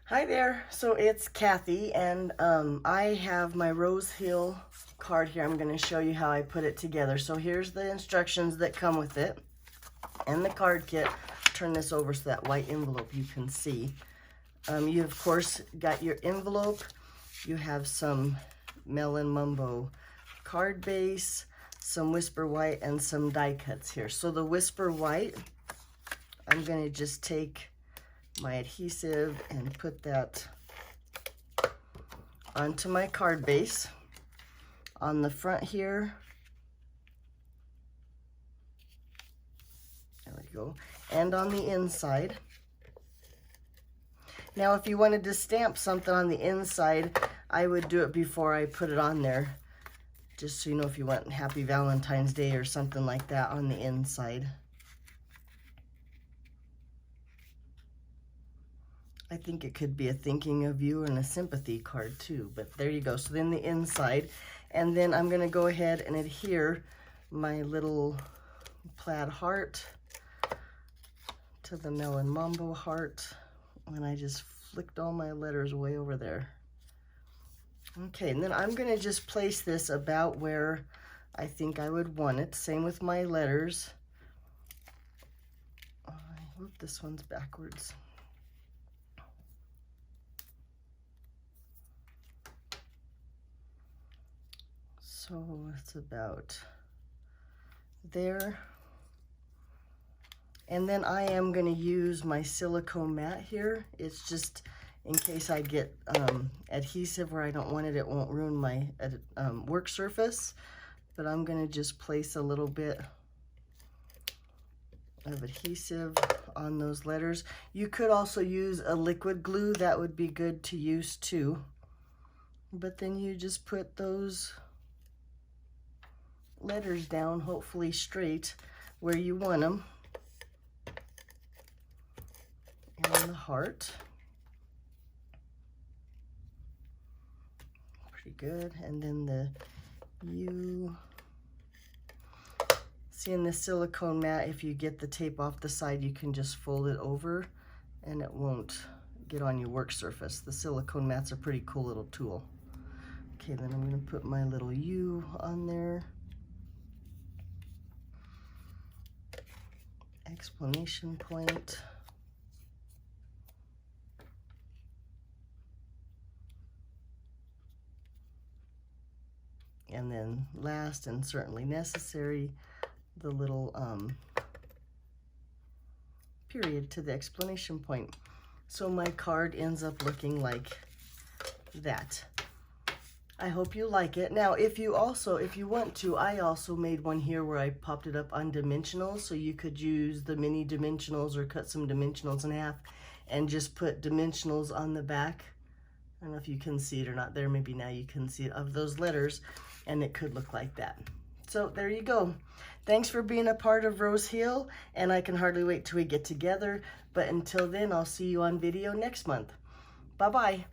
Hi there, so it's Kathy, and I have my Rose Hill card here. I'm going to show you how I put it together. So here's the instructions that come with it and the card kit. Turn this over so that white envelope you can see. You of course got your envelope. You have some Melon Mumbo card base, some Whisper White, and some die cuts here. So the Whisper White, I'm going to just take my adhesive and put that onto my card base. On the front here, there we go, and on the inside. Now if you wanted to stamp something on the inside, I would do it before I put it on there, just so you know, if you want Happy Valentine's Day or something like that on the inside. I think it could be a thinking of you and a sympathy card too, but there you go. So then the inside, and then I'm gonna go ahead and adhere my little plaid heart to the Melon Mumbo heart, and I just flicked all my letters way over there. Okay, and then I'm gonna just place this about where I think I would want it. Same with my letters. Oop, this one's backwards. So it's about there. And then I am going to use my silicone mat here. It's just in case I get adhesive where I don't want it, it won't ruin my work surface. But I'm going to just place a little bit of adhesive on those letters. You could also use a liquid glue. That would be good to use too. But then you just put those letters down, hopefully straight where you want them, and the heart, pretty good. And then the U. See, in the silicone mat, if you get the tape off the side, you can just fold it over and it won't get on your work surface. The silicone mat's a pretty cool little tool. Okay, then I'm going to put my little U on there. Exclamation point. And then last and certainly necessary, the little period to the exclamation point. So my card ends up looking like that. I hope you like it. Now, if you want to, I also made one here where I popped it up on dimensionals, so you could use the mini dimensionals or cut some dimensionals in half and just put dimensionals on the back. I don't know if you can see it or not there. Maybe now you can see it, of those letters, and it could look like that. So there you go. Thanks for being a part of Rose Hill, and I can hardly wait till we get together. But until then, I'll see you on video next month. Bye-bye.